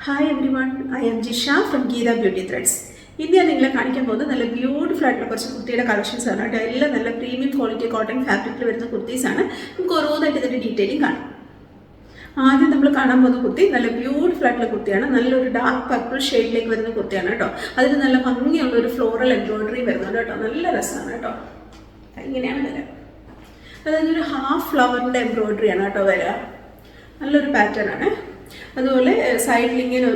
Hi everyone, I am Jisha from Geeta Beauty Threads. India നിങ്ങളെ കാണിക്കാൻ പോകുന്നത് നല്ല ബ്യൂട്ടിഫുൾ ആയിട്ടുള്ള കുറച്ച് കുർത്തിയുടെ കളക്ഷൻസ് ആണ് കേട്ടോ. എല്ലാം നല്ല പ്രീമിയം ക്വാളിറ്റി കോട്ടൺ ഫാബ്രിക്കിൽ വരുന്ന കുർത്തീസ് ആണ്. നമുക്ക് ഓരോന്നായിട്ട് ഇതിന്റെ ഡീറ്റെയിലിംഗ് കാണാം. ആദ്യം നമ്മൾ കാണാൻ പോകുന്ന കുർത്തി നല്ല ബ്യൂട്ടിഫുൾ ആയിട്ടുള്ള കുർത്തിയാണ്. നല്ലൊരു ഡാർക്ക് പർപ്പിൾ ഷെയ്ഡിലേക്ക് വരുന്ന കുർത്തിയാണ് കേട്ടോ. അതിന് നല്ല ഭംഗിയുള്ള ഒരു ഫ്ലോറൽ എംബ്രോയിഡറി വരുന്നുണ്ട് കേട്ടോ. നല്ല രസമാണ് കേട്ടോ. ഇങ്ങനെയാണ് വരിക. അതായത് ഒരു ഹാഫ് ഫ്ലവറിൻ്റെ എംബ്രോയിഡറി ആണ് കേട്ടോ വരിക. നല്ലൊരു പാറ്റേൺ ആണ്. അതുപോലെ സൈഡിൽ ഇങ്ങനെ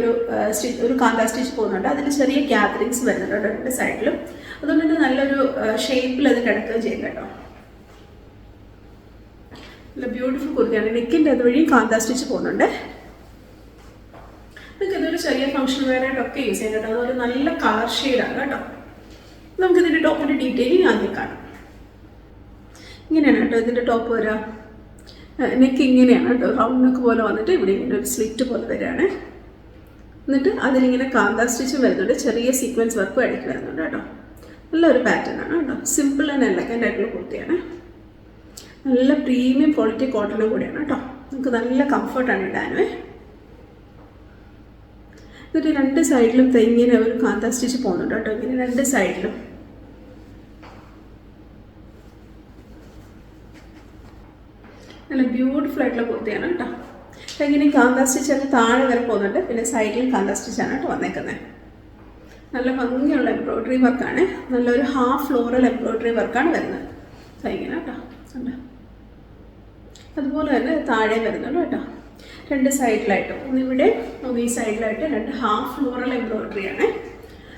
ഒരു കാന്ത സ്റ്റിച്ച് പോകുന്നുണ്ട്. അതിന് ചെറിയ ഗ്യാദറിങ്സ് വരുന്നുണ്ട് രണ്ട് സൈഡിലും. അതുകൊണ്ട് തന്നെ നല്ലൊരു ഷേപ്പിൽ അത് കിടക്കുകയും ചെയ്യും കേട്ടോ. നല്ല ബ്യൂട്ടിഫുൾ കുർത്തിയാണ്. നെക്കിൻ്റെ അതുവഴി കാന്ത സ്റ്റിച്ച് പോകുന്നുണ്ട്. നിങ്ങൾക്ക് ഇതൊരു ചെറിയ ഫംഗ്ഷൻ വെയറായിട്ടൊക്കെ യൂസ് ചെയ്യാം കേട്ടോ. അതൊരു നല്ല കളർ ഷെയ്ഡാണ് കേട്ടോ. നമുക്കിതിൻ്റെ ടോപ്പിൻ്റെ ഡീറ്റെയിലിംഗ് ആദ്യം കാണാം. ഇങ്ങനെയാണ് കേട്ടോ ഇതിൻ്റെ ടോപ്പ് വരിക. നെക്ക് ഇങ്ങനെയാണ് കേട്ടോ. റൗണ്ട് നെക്ക് പോലെ വന്നിട്ട് ഇവിടെ ഇങ്ങനെ ഒരു സ്ലിറ്റ് പോലെ വരികയാണ്. എന്നിട്ട് അതിലിങ്ങനെ കാന്ത സ്റ്റിച്ചും വരുന്നുണ്ട്. ചെറിയ സീക്വൻസ് വർക്കും ഇടയ്ക്ക് വരുന്നുണ്ട് കേട്ടോ. നല്ലൊരു പാറ്റേൺ ആണ് കേട്ടോ. സിമ്പിൾ ആൻഡ് എലഗൻ്റ് ആയിട്ടുള്ള കുർത്തിയാണ്. നല്ല പ്രീമിയം ക്വാളിറ്റി കോട്ടണും കൂടിയാണ് കേട്ടോ. നമുക്ക് നല്ല കംഫർട്ടാണ് ഇടാനും. എന്നിട്ട് രണ്ട് സൈഡിലും ഇങ്ങനെ ഒരു കാന്ത സ്റ്റിച്ച് പോകുന്നുണ്ട് കേട്ടോ. ഇങ്ങനെ രണ്ട് സൈഡിലും നല്ല ബ്യൂട്ടിഫുൾ ആയിട്ടുള്ള കുർത്തിയാണ് കേട്ടോ. അപ്പം ഇങ്ങനെ കാന്ത സ്റ്റിച്ച് ഒക്കെ താഴെ വരെ പോകുന്നുണ്ട്. പിന്നെ സൈഡിൽ കാന്ത സ്റ്റിച്ചാണ് കേട്ടോ വന്നേക്കുന്നത്. നല്ല ഭംഗിയുള്ള എംബ്രോയിഡറി വർക്കാണ്. നല്ലൊരു ഹാഫ് ഫ്ലോറൽ എംബ്രോയിഡറി വർക്കാണ് വരുന്നത്. ഇങ്ങനെ കേട്ടോ. അതുപോലെ തന്നെ താഴെ വരുന്നുണ്ട് കേട്ടോ. രണ്ട് സൈഡിലായിട്ട് ഒന്നിവിടെ ഒന്ന് ഈ സൈഡിലായിട്ട് രണ്ട് ഹാഫ് ഫ്ലോറൽ എംബ്രോയിഡറിയാണ്.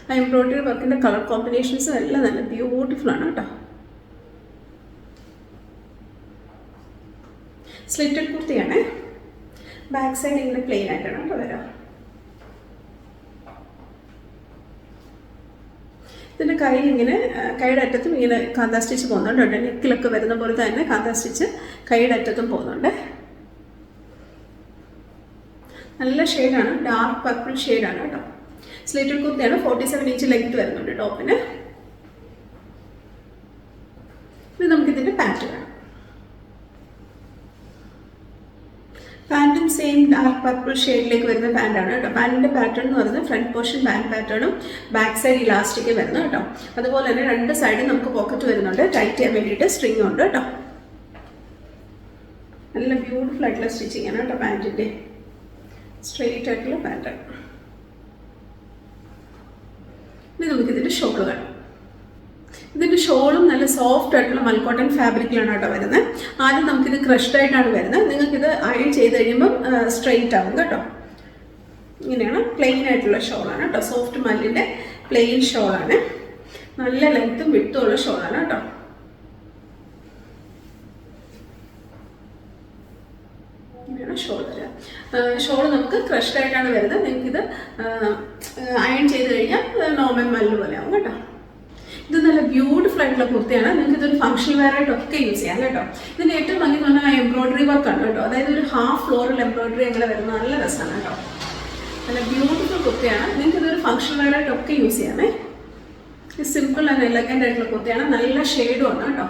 ആ എംബ്രോയിഡറി വർക്കിൻ്റെ കളർ കോമ്പിനേഷൻസും എല്ലാം നല്ല ബ്യൂട്ടിഫുൾ ആണ് കേട്ടോ. സ്ലിറ്റഡ് കുർത്തിയാണ്. ബാക്ക് സൈഡ് ഇങ്ങനെ പ്ലെയിൻ ആയിട്ടാണ് കേട്ടോ വരാം. ഇതിൻ്റെ കയ്യിൽ ഇങ്ങനെ കൈയുടെ അറ്റത്തും ഇങ്ങനെ കാന്ത സ്റ്റിച്ച് പോകുന്നുണ്ട്. നെക്കിലൊക്കെ വരുന്ന പോലെ തന്നെ കാന്ത സ്റ്റിച്ച് കൈയുടെ അറ്റത്തും പോകുന്നുണ്ട്. നല്ല ഷെയ്ഡാണ്. ഡാർക്ക് പർപ്പിൾ ഷെയ്ഡാണ് കേട്ടോ. സ്ലിറ്റഡ് കുർത്തിയാണ്. 47 ഇഞ്ച് ലെങ്ത് വരുന്നുണ്ട് ടോപ്പിന്. ഇത് നമുക്കിതിൻ്റെ പാൻറ്റ് വേണം. പാൻറ്റും സെയിം ഡാർക്ക് പർപ്പിൾ ഷെയ്ഡിലേക്ക് വരുന്ന പാൻറ്റാണ് കേട്ടോ. പാൻറ്റിൻ്റെ പാറ്റേൺ എന്ന് പറയുന്നത് ഫ്രണ്ട് പോർഷൻ ബാക്ക് പാറ്റേണും ബാക്ക് സൈഡ് ഇലാസ്റ്റിക് വരുന്നു കേട്ടോ. അതുപോലെ തന്നെ രണ്ട് സൈഡും നമുക്ക് പോക്കറ്റ് വരുന്നുണ്ട്. ടൈറ്റ് ചെയ്യാൻ വേണ്ടിയിട്ട് സ്ട്രിങ് ഉണ്ട് കേട്ടോ. നല്ല ബ്യൂട്ടിഫുൾ ആയിട്ടുള്ള സ്റ്റിച്ചിങ് ആണ് കേട്ടോ പാൻറ്റിൻ്റെ. സ്ട്രെയിറ്റ് ആയിട്ടുള്ള പാറ്റേൺ. ഇനി നമുക്കിതിൻ്റെ ഷോള് കാണാം. ഇതിൻ്റെ ഷോളും നല്ല സോഫ്റ്റ് ആയിട്ടുള്ള മൽക്കോട്ടൺ ഫാബ്രിക്കിലാണ് കേട്ടോ വരുന്നത്. ആദ്യം നമുക്കിത് ക്രഷ്ഡ് ആയിട്ടാണ് വരുന്നത്. നിങ്ങൾക്കിത് അയൺ ചെയ്ത് കഴിയുമ്പം സ്ട്രെയിറ്റ് ആവും കേട്ടോ. ഇങ്ങനെയാണ് പ്ലെയിൻ ആയിട്ടുള്ള ഷോളാണ് കേട്ടോ. സോഫ്റ്റ് മല്ലിൻ്റെ പ്ലെയിൻ ഷോളാണ്. നല്ല ലെങ്ത്തും വിട്ടും ഉള്ള ഷോളാണ് കേട്ടോ. ഇങ്ങനെയാണ് ഷോൾ വരിക. ഷോൾ നമുക്ക് ക്രഷ്ഡ് ആയിട്ടാണ് വരുന്നത്. നിങ്ങൾക്കിത് അയൺ ചെയ്ത് കഴിഞ്ഞാൽ നോർമൽ മല്ല് പോലെ ആവും കേട്ടോ. ഇത് നല്ല ബ്യൂട്ടിഫുൾ ആയിട്ടുള്ള കുർത്തിയാണ്. നിങ്ങൾക്ക് ഇതൊരു ഫംഗ്ഷൻ വെയർ ആയിട്ടൊക്കെ യൂസ് ചെയ്യാം കേട്ടോ. ഇതിൻ്റെ ഏറ്റവും ഭംഗി എന്ന് പറഞ്ഞാൽ എംബ്രോയിഡറി വർക്കാണ് കേട്ടോ. അതായത് ഒരു ഹാഫ് ഫ്ലോറൽ എംബ്രോയിഡറി അങ്ങനെ വരുന്നത് നല്ല രസമാണ് കേട്ടോ. നല്ല ബ്യൂട്ടിഫുൾ കുർത്തിയാണ്. നിങ്ങൾക്ക് ഇതൊരു ഫംഗ്ഷൻ വെയർ ആയിട്ടൊക്കെ യൂസ് ചെയ്യാമേ. സിമ്പിൾ ആൻഡ് എലഗൻ്റ് ആയിട്ടുള്ള കുർത്തിയാണ്. നല്ല ഷെയ്ഡും ആണ് കേട്ടോ.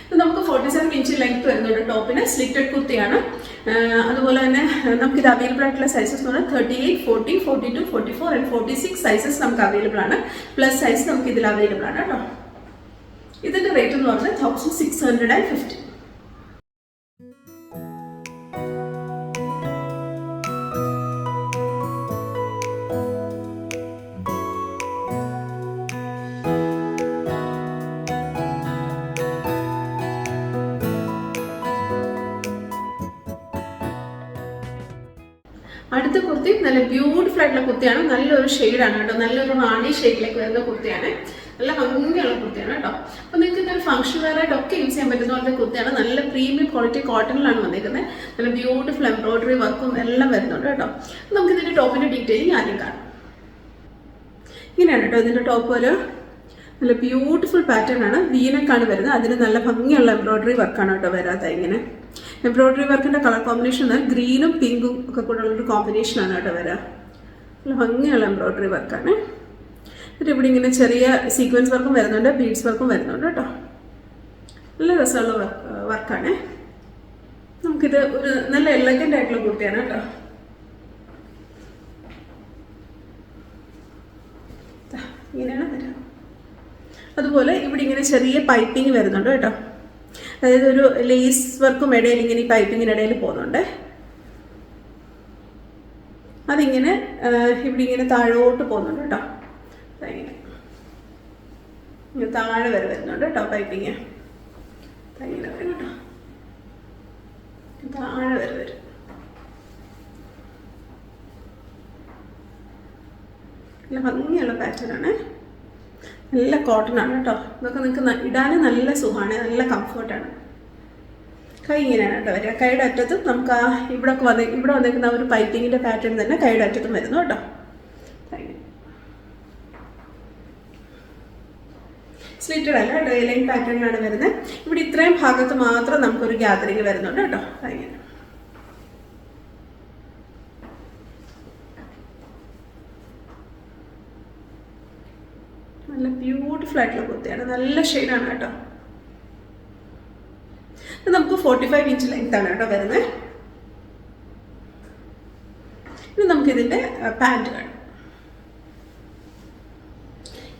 ഇത് നമുക്ക് 47 ഇഞ്ച് ലെങ്ത് വരുന്നുണ്ട് ടോപ്പിന്. സ്ലിറ്റഡ് കുർത്തിയാണ്. അതുപോലെ തന്നെ നമുക്കിത് അവൈലബിൾ ആയിട്ടുള്ള സൈസസ് എന്ന് പറഞ്ഞാൽ 38, 40, 42, 44 ആൻഡ് 46 സൈസസ് നമുക്ക് അവൈലബിൾ ആണ്. പ്ലസ് സൈസ് നമുക്ക് ഇതിൽ അവൈലബിൾ ആണ് കേട്ടോ. ഇതിൻ്റെ റേറ്റ് എന്ന് പറഞ്ഞാൽ 1650. അടുത്ത കുർത്തി നല്ല ബ്യൂട്ടിഫുൾ ആയിട്ടുള്ള കുർത്തിയാണ്. നല്ലൊരു ഷെയ്ഡാണ് കേട്ടോ. നല്ലൊരു റാണി ഷെയ്ഡിലേക്ക് വരുന്ന കുർത്തിയാണ്. നല്ല ഭംഗിയുള്ള കുർത്തിയാണ് കേട്ടോ. അപ്പോൾ നിങ്ങൾക്ക് ഇതൊരു ഫംഗ്ഷൻ വെയർ ആയിട്ടൊക്കെ യൂസ് ചെയ്യാൻ പറ്റുന്ന പോലത്തെ കുർത്തിയാണ്. നല്ല പ്രീമിയം ക്വാളിറ്റി കോട്ടണിലാണ് വന്നിരിക്കുന്നത്. നല്ല ബ്യൂട്ടിഫുൾ എംബ്രോയിഡറി വർക്കും എല്ലാം വരുന്നുണ്ട് കേട്ടോ. നമുക്കിതിൻ്റെ ടോപ്പിൻ്റെ ഡീറ്റെയിലിംഗ് ആദ്യം കാണാം. ഇങ്ങനെയാണ് കേട്ടോ ഇതിൻ്റെ ടോപ്പ്. ഒരു നല്ല ബ്യൂട്ടിഫുൾ പാറ്റേൺ ആണ്. വീനക്കാണ് വരുന്നത്. അതിന് നല്ല ഭംഗിയുള്ള എംബ്രോയിഡറി വർക്കാണ് കേട്ടോ വരാത്ത. ഇങ്ങനെ എംബ്രോയിഡറി വർക്കിൻ്റെ കളർ കോമ്പിനേഷൻ ഗ്രീനും പിങ്കും ഒക്കെ കൂടെ ഉള്ളൊരു കോമ്പിനേഷനാണ് കേട്ടോ വരിക. നല്ല ഭംഗിയുള്ള എംബ്രോയിഡറി വർക്കാണ്. എന്നിട്ട് ഇവിടെ ഇങ്ങനെ ചെറിയ സീക്വൻസ് വർക്കും വരുന്നുണ്ട്. ബീഡ്സ് വർക്കും വരുന്നുണ്ട് കേട്ടോ. നല്ല രസമുള്ള വർക്കാണ്. നമുക്കിത് ഒരു നല്ല എലഗൻ്റ് ആയിട്ടുള്ള കുർത്തിയാണ് കേട്ടോ. ഇങ്ങനെയാണ് വരിക. അതുപോലെ ഇവിടെ ഇങ്ങനെ ചെറിയ പൈപ്പിംഗ് വരുന്നുണ്ട് കേട്ടോ. അതായത് ഒരു ലേസ് വർക്കും ഇടയിൽ ഇങ്ങനെ ഈ പൈപ്പിങ്ങിനിടയിൽ പോകുന്നുണ്ട്. അതിങ്ങനെ ഇവിടെ ഇങ്ങനെ താഴോട്ട് പോകുന്നുണ്ട് കേട്ടോ. ഇങ്ങനെ താഴെ വരെ വരുന്നുണ്ട് കേട്ടോ പൈപ്പിങ്. ഇങ്ങനെ വരും കേട്ടോ, താഴെ വരെ വരും. നല്ല ഭംഗിയുള്ള പാറ്റേണാണ്, നല്ല കോട്ടൺ ആണ് കേട്ടോ. ഇതൊക്കെ നിങ്ങൾക്ക് ഇടാനും നല്ല സുഖമാണ്, നല്ല കംഫർട്ടാണ്. കൈ ഇങ്ങനെയാണ് കേട്ടോ വരിക. കൈയുടെ അറ്റത്തും നമുക്ക് ആ ഇവിടെ വന്നേക്കുന്ന ആ ഒരു പൈപ്പിങ്ങിൻ്റെ പാറ്റേൺ തന്നെ കൈയുടെ അറ്റത്തും വരുന്നു കേട്ടോ. സ്ലിറ്റഡ് അല്ല കേട്ടോ, ലൈൻ പാറ്റേണിലാണ് വരുന്നത്. ഇവിടെ ഇത്രയും ഭാഗത്ത് മാത്രം നമുക്കൊരു ഗ്യാതറിങ് വരുന്നുണ്ട് കേട്ടോ. അങ്ങനെ നല്ല ബ്യൂട്ടിഫുൾ ആയിട്ടുള്ള കുർത്തിയാണ്, നല്ല ഷെയ്ഡാണ് കേട്ടോ. ഇത് നമുക്ക് 45 ഇഞ്ച് ലെങ്ത് ആണ് കേട്ടോ വരുന്നത്. ഇനി നമുക്കിതിൻ്റെ പാൻറ് കാണാം.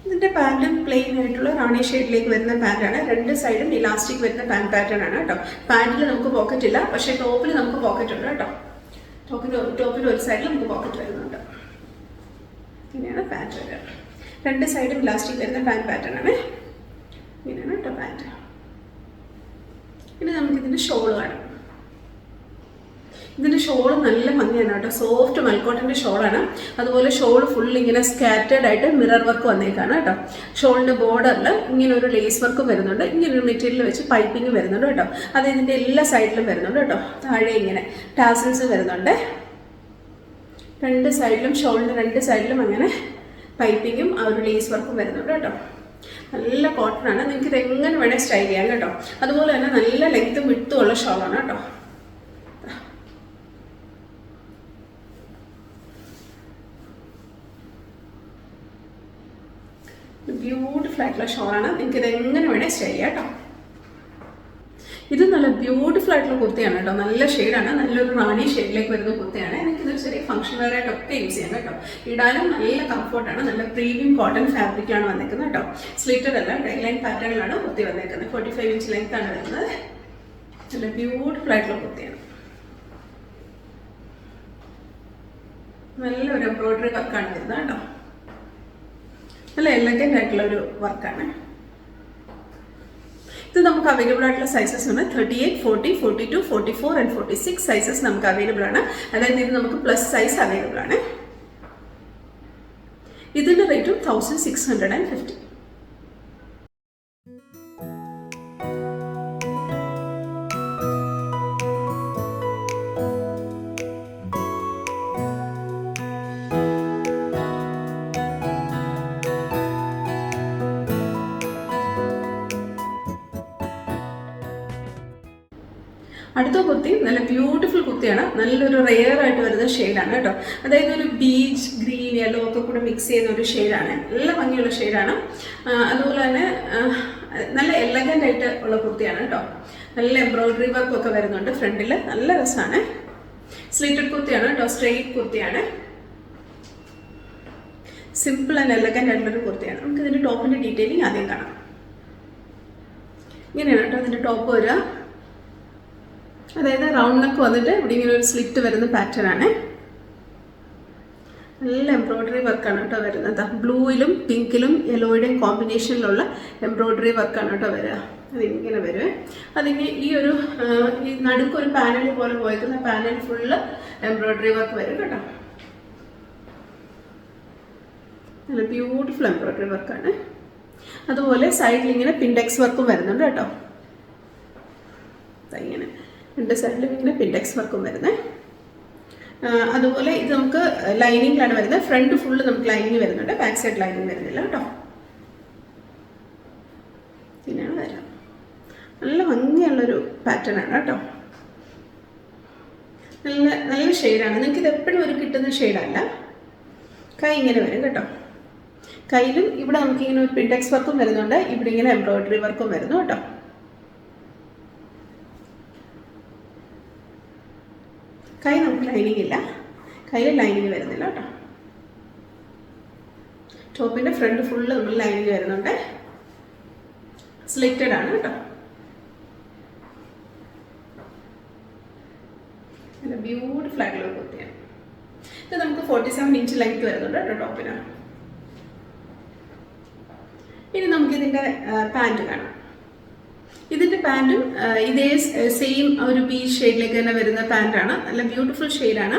ഇതിൻ്റെ പാൻറ് പ്ലെയിൻ ആയിട്ടുള്ള റാണി ഷെയ്ഡിലേക്ക് വരുന്ന പാൻറ്റാണ്. രണ്ട് സൈഡും ഇലാസ്റ്റിക് വരുന്ന പാൻറ് പാറ്റേൺ ആണ് കേട്ടോ. പാൻറ്റിൽ നമുക്ക് പോക്കറ്റ് ഇല്ല, പക്ഷേ ടോപ്പിൽ നമുക്ക് പോക്കറ്റ് ഉണ്ട് കേട്ടോ. ടോപ്പിൽ ഒരു സൈഡിൽ നമുക്ക് പോക്കറ്റ് വരുന്നുണ്ട്. ഇങ്ങനെയാണ് പാൻറ് വരിക. രണ്ട് സൈഡും ഇലാസ്റ്റിക് വരുന്ന പാൻറ് പാറ്റേൺ ആണ്. ഇങ്ങനെയാണ് കേട്ടോ പാൻറ്. ഇനി നമുക്കിതിൻ്റെ ഷോള് കാണാം. ഇതിൻ്റെ ഷോള് നല്ല ഭംഗിയാണ് കേട്ടോ, സോഫ്റ്റ് മൽക്കോട്ടൻ്റെ ഷോളാണ്. അതുപോലെ ഷോൾ ഫുൾ ഇങ്ങനെ സ്കാറ്റേഡ് ആയിട്ട് മിറർ വർക്ക് വന്നേക്കാണ് കേട്ടോ. ഷോളിൻ്റെ ബോർഡറിൽ ഇങ്ങനെ ഒരു ലേസ് വർക്കും വരുന്നുണ്ട്, ഇങ്ങനെ ഒരു മെറ്റീരിയൽ വെച്ച് പൈപ്പിംഗ് വരുന്നുണ്ട് കേട്ടോ. അത് ഇതിൻ്റെ എല്ലാ സൈഡിലും വരുന്നുണ്ട് കേട്ടോ. താഴെ ഇങ്ങനെ ടാസിൽസ് വരുന്നുണ്ട് രണ്ട് സൈഡിലും. ഷോളിൻ്റെ രണ്ട് സൈഡിലും അങ്ങനെ പൈപ്പിങ്ങും ആ ഒരു ലേസ് വർക്കും വരുന്നുണ്ട് കേട്ടോ. നല്ല കോട്ടൺ ആണ്, നിങ്ങൾക്ക് ഇത് എങ്ങനെ വേണേൽ സ്റ്റൈൽ ചെയ്യാം കേട്ടോ. അതുപോലെ തന്നെ നല്ല ലെങ്ത്തും വിട്ടും ഉള്ള ഷോളാണ് കേട്ടോ. ബ്യൂട്ടിഫുൾ ആയിട്ടുള്ള ഷോളാണ്, നിങ്ങൾക്ക് ഇത് എങ്ങനെ വേണേൽ സ്റ്റൈൽ ചെയ്യാം കേട്ടോ. ഇത് നല്ല ബ്യൂട്ടിഫുൾ ആയിട്ടുള്ള കുർത്തിയാണ് കേട്ടോ. നല്ല ഷെയ്ഡാണ്, നല്ലൊരു റാണി ഷെയ്ഡിലേക്ക് വരുന്ന കുർത്തിയാണ്. എനിക്കിതൊരു ചെറിയ ഫംഗ്ഷൻ വെയർ ആയിട്ടൊക്കെ യൂസ് ചെയ്യാം കേട്ടോ. ഇടാനും നല്ല കംഫർട്ടാണ്. നല്ല പ്രീമിയം കോട്ടൺ ഫാബ്രിക്കാണ് വന്നിരിക്കുന്നത് കേട്ടോ. സ്ലിറ്റഡ് അല്ല, ലൈൻ പാറ്റേണിലാണ് കുർത്തി വന്നിരിക്കുന്നത്. 45 ഇഞ്ച് ലെങ്ത് ആണ് വരുന്നത്. നല്ല ബ്യൂട്ടിഫുൾ ആയിട്ടുള്ള കുർത്തിയാണ്. നല്ലൊരു എംബ്രോയിഡറി വർക്കാണ് വരുന്നത് കേട്ടോ. നല്ല എലഗന്റ് ആയിട്ടുള്ള ഒരു വർക്കാണ്. ഇത് നമുക്ക് അവൈലബിൾ ആയിട്ടുള്ള സൈസസ് ആണ് 38, 40, 42, 44 ആൻഡ് 46 സൈസസ് നമുക്ക് അവൈലബിൾ ആണ്. അതായത് ഇത് നമുക്ക് പ്ലസ് സൈസ് അവൈലബിൾ ആണ്. ഇതിൻ്റെ റേറ്റും 1650. അടുത്ത കുർത്തി നല്ല ബ്യൂട്ടിഫുൾ കുർത്തിയാണ്. നല്ലൊരു റെയർ ആയിട്ട് വരുന്ന ഷെയ്ഡാണ് കേട്ടോ. അതായത് ഒരു ബീച്ച് ഗ്രീൻ യെല്ലോ ഒക്കെ കൂടെ മിക്സ് ചെയ്യുന്ന ഒരു ഷെയ്ഡാണ്. നല്ല ഭംഗിയുള്ള ഷെയ്ഡാണ്. അതുപോലെ തന്നെ നല്ല എലഗൻ്റ് ആയിട്ട് ഉള്ള കുർത്തിയാണ് കേട്ടോ. നല്ല എംബ്രോയിഡറി വർക്ക് ഒക്കെ വരുന്നുണ്ട് ഫ്രണ്ടിൽ. നല്ല രസമാണ്. സ്ലിറ്റഡ് കുർത്തിയാണ് കേട്ടോ, സ്ട്രെയിറ്റ് കുർത്തിയാണ്. സിമ്പിൾ ആൻഡ് എലഗൻ്റ് ആയിട്ടുള്ളൊരു കുർത്തിയാണ്. നമുക്ക് ഇതിൻ്റെ ടോപ്പിൻ്റെ ഡീറ്റെയിലിംഗ് ആദ്യം കാണാം. ഇങ്ങനെയാണ് കേട്ടോ ഇതിൻ്റെ ടോപ്പ് വരിക. അതായത് റൗണ്ട് നെക്ക് വന്നിട്ട് ഇവിടെ ഇങ്ങനെ ഒരു സ്ലിറ്റ് വരുന്ന പാറ്റേൺ ആണ്. നല്ല എംബ്രോയിഡറി വർക്കാണ് കേട്ടോ വരുന്നത്. ബ്ലൂയിലും പിങ്കിലും യെല്ലോയുടെയും കോമ്പിനേഷനിലുള്ള എംബ്രോയിഡറി വർക്കാണ് കേട്ടോ വരിക. അതിങ്ങനെ വരുവേ. അതിങ്ങനെ ഈ നടുക്കൊരു പാനൽ പോലെ പോയിരിക്കുന്ന പാനൽ ഫുള്ള് എംബ്രോയിഡറി വർക്ക് വരും കേട്ടോ. നല്ല ബ്യൂട്ടിഫുൾ എംബ്രോയിഡറി വർക്കാണ്. അതുപോലെ സൈഡിൽ ഇങ്ങനെ പിൻഡെക്സ് വർക്കും വരുന്നുണ്ട് കേട്ടോ. ഇങ്ങനെ രണ്ട് സൈഡിലും ഇങ്ങനെ പിൻഡെക്സ് വർക്കും വരുന്നത്. അതുപോലെ ഇത് നമുക്ക് ലൈനിങ്ങിലാണ് വരുന്നത്. ഫ്രണ്ട് ഫുള്ള് നമുക്ക് ലൈനിങ് വരുന്നുണ്ട്, ബാക്ക് സൈഡ് ലൈനിങ് വരുന്നില്ല കേട്ടോ. ഇങ്ങനെയാണ് വരിക. നല്ല ഭംഗിയുള്ളൊരു പാറ്റേൺ ആണ് കേട്ടോ. നല്ല ഷെയ്ഡാണ്. നിങ്ങൾക്ക് ഇത് എപ്പോഴും ഒരു കിട്ടുന്ന ഷെയ്ഡല്ല. കൈ ഇങ്ങനെ വരും കേട്ടോ. കയ്യിലും ഇവിടെ നമുക്കിങ്ങനെ ഒരു പിൻഡെക്സ് വർക്കും വരുന്നുണ്ട്. ഇവിടെ ഇങ്ങനെ എംബ്രോയിഡറി വർക്കും വരുന്നു കേട്ടോ. കൈ നമുക്ക് ലൈനിങ് ഇല്ല, കയ്യിൽ ലൈനിങ് വരുന്നില്ല കേട്ടോ. ടോപ്പിൻ്റെ ഫ്രണ്ട് ഫുള്ള് നമ്മൾ ലൈനിങ് വരുന്നുണ്ട്. സ്ലിറ്റഡ് ആണ് കേട്ടോ. നല്ല ബ്യൂട്ടിഫുൾ ആയിട്ടുള്ള ഒരു കുർത്തിയാണ്. ഇത് നമുക്ക് 47 ഇഞ്ച് ലെങ്ത് വരുന്നുണ്ട് കേട്ടോ ടോപ്പിന്. ഇനി നമുക്കിതിൻ്റെ പാൻറ്റ് കാണാം. ഇതിൻ്റെ പാൻറ്റും ഇതേ സെയിം ഒരു ബീച്ച് ഷെയ്ഡിലേക്ക് തന്നെ വരുന്ന പാൻറ്റാണ്. നല്ല ബ്യൂട്ടിഫുൾ ഷെയ്ഡാണ്.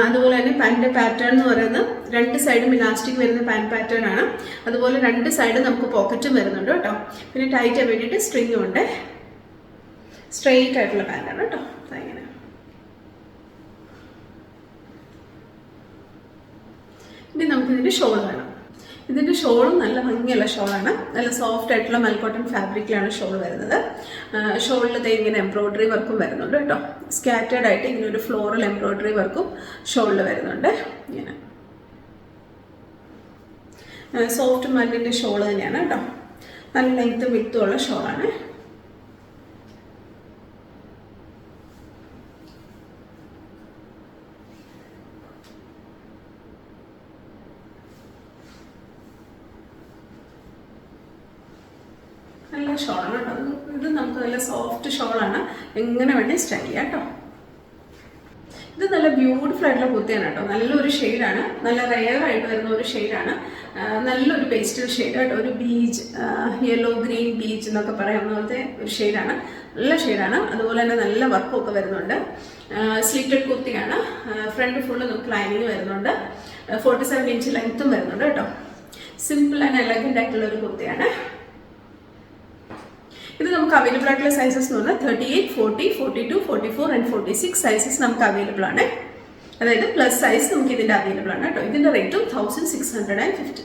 അതുപോലെ തന്നെ പാൻറ്റിൻ്റെ പാറ്റേൺ എന്ന് പറയുന്നത് 2 സൈഡും ഇലാസ്റ്റിക് വരുന്ന പാൻറ്റ് പാറ്റേൺ ആണ്. അതുപോലെ 2 സൈഡും നമുക്ക് പോക്കറ്റും വരുന്നുണ്ട് കേട്ടോ. പിന്നെ ടൈറ്റ് വേണ്ടിയിട്ട് സ്ട്രിങ്ങും ഉണ്ട്. സ്ട്രെയിറ്റ് ആയിട്ടുള്ള പാൻറ്റാണ് കേട്ടോ. ഇങ്ങനെ ഇനി നമുക്കിതിൻ്റെ ഷോൾ വേണം. ഇതിൻ്റെ ഷോളും നല്ല ഭംഗിയുള്ള ഷോളാണ്. നല്ല സോഫ്റ്റ് ആയിട്ടുള്ള മൽക്കോട്ടൺ ഫാബ്രിക്കിലാണ് ഷോൾ വരുന്നത്. ഷോളിൽ ഇങ്ങനെ എംബ്രോയ്ഡറി വർക്കും വരുന്നുണ്ട് കേട്ടോ. സ്കാറ്റേഡ് ആയിട്ട് ഇങ്ങനെ ഒരു ഫ്ലോറൽ എംബ്രോയ്ഡറി വർക്കും ഷോളിൽ വരുന്നുണ്ട്. ഇങ്ങനെ സോഫ്റ്റ് മല്ലിൻ്റെ ഷോൾ തന്നെയാണ് കേട്ടോ. നല്ല ലെങ്ത്തും വിട്ടും ഉള്ള ഷോളാണ്. നല്ല ഷോളാണ് കേട്ടോ. ഇത് നമുക്ക് നല്ല സോഫ്റ്റ് ഷോളാണ്. എങ്ങനെ വേണേൽ സ്റ്റൈൽ ചെയ്യാം കേട്ടോ. ഇത് നല്ല ബ്യൂട്ടിഫുൾ ആയിട്ടുള്ള കുർത്തിയാണ് കേട്ടോ. നല്ലൊരു ഷെയ്ഡാണ്. നല്ല റെയർ ആയിട്ട് വരുന്ന ഒരു ഷെയ്ഡാണ്. നല്ലൊരു പേസ്റ്റൽ ഷെയ്ഡ് കേട്ടോ. ഒരു ബീച്ച് യെല്ലോ ഗ്രീൻ ബീച്ച് എന്നൊക്കെ പറയാവുന്ന പോലത്തെ ഒരു ഷെയ്ഡാണ്. നല്ല ഷെയ്ഡാണ്. അതുപോലെ തന്നെ നല്ല വർക്കും ഒക്കെ വരുന്നുണ്ട്. സ്ലിറ്റഡ് കുർത്തിയാണ്. ഫ്രണ്ട് ഫുള്ള് നമുക്ക് ലൈനിങ് വരുന്നുണ്ട്. 47 ഇഞ്ച് ലെങ്ത്തും വരുന്നുണ്ട് കേട്ടോ. സിമ്പിൾ ആൻഡ് എലഗൻ്റ് ആയിട്ടുള്ള ഒരു കുർത്തിയാണ്. ഇത് നമുക്ക് അവൈലബിൾ ആയിട്ടുള്ള സൈസസ് എന്ന് പറഞ്ഞാൽ 38, 40, 42, 44 ആൻഡ് 46 സൈസസ് നമുക്ക് അവൈലബിൾ ആണ്. അതായത് പ്ലസ് സൈസ് നമുക്ക് ഇതിൻ്റെ അവൈലബിൾ ആണ് കേട്ടോ. ഇതിൻ്റെ റേറ്റും 1650.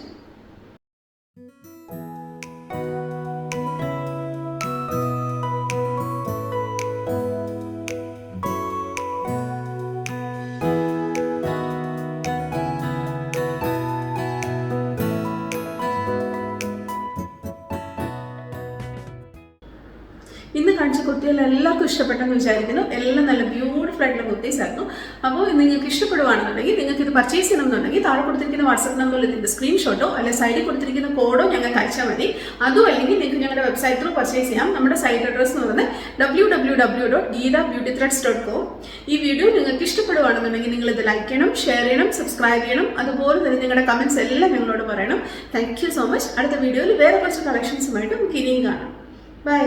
ഇന്ന് കാണിച്ച കുർത്തികൾ എല്ലാവർക്കും ഇഷ്ടപ്പെട്ടെന്ന് വിചാരിക്കുന്നു. എല്ലാം നല്ല ബ്യൂട്ടിഫുൾ ആയിട്ടുള്ള കുർത്തീസ് ആയിരുന്നു. അപ്പോൾ നിങ്ങൾക്ക് ഇഷ്ടപ്പെടുവാണെന്നുണ്ടെങ്കിൽ നിങ്ങൾക്ക് ഇത് പർച്ചേസ് ചെയ്യണമെന്നുണ്ടെങ്കിൽ താഴെ കൊടുത്തിരിക്കുന്ന വാട്സ്ആപ്പ് നമ്പറിൽ ഇതിൻ്റെ സ്ക്രീൻഷോട്ടോ അല്ലെങ്കിൽ സൈഡിൽ കൊടുത്തിരിക്കുന്ന കോഡോ ഞങ്ങൾക്ക് അയച്ചാൽ മതി. അതും അല്ലെങ്കിൽ നിങ്ങൾക്ക് ഞങ്ങളുടെ വെബ്സൈറ്റ് ത്രൂ പർച്ചേസ് ചെയ്യാം. നമ്മുടെ സൈറ്റ് അഡ്രസ് എന്ന് പറയുന്നത് www.geetabeautythreads.com. ഈ വീഡിയോ നിങ്ങൾക്ക് ഇഷ്ടപ്പെടുവാണെന്നുണ്ടെങ്കിൽ നിങ്ങൾ ഇത് ലൈക്ക് ചെയ്യണം, ഷെയർ ചെയ്യണം, സബ്സ്ക്രൈബ് ചെയ്യണം. അതുപോലെ തന്നെ നിങ്ങളുടെ കമൻറ്റ്സ് എല്ലാം ഞങ്ങളോട് പറയണം. Thank you so much. അടുത്ത വീഡിയോയിൽ വേറെ കുറച്ച് കളക്ഷൻസുമായിട്ട് നമുക്ക് ഇനിയും കാണാം. ബൈ.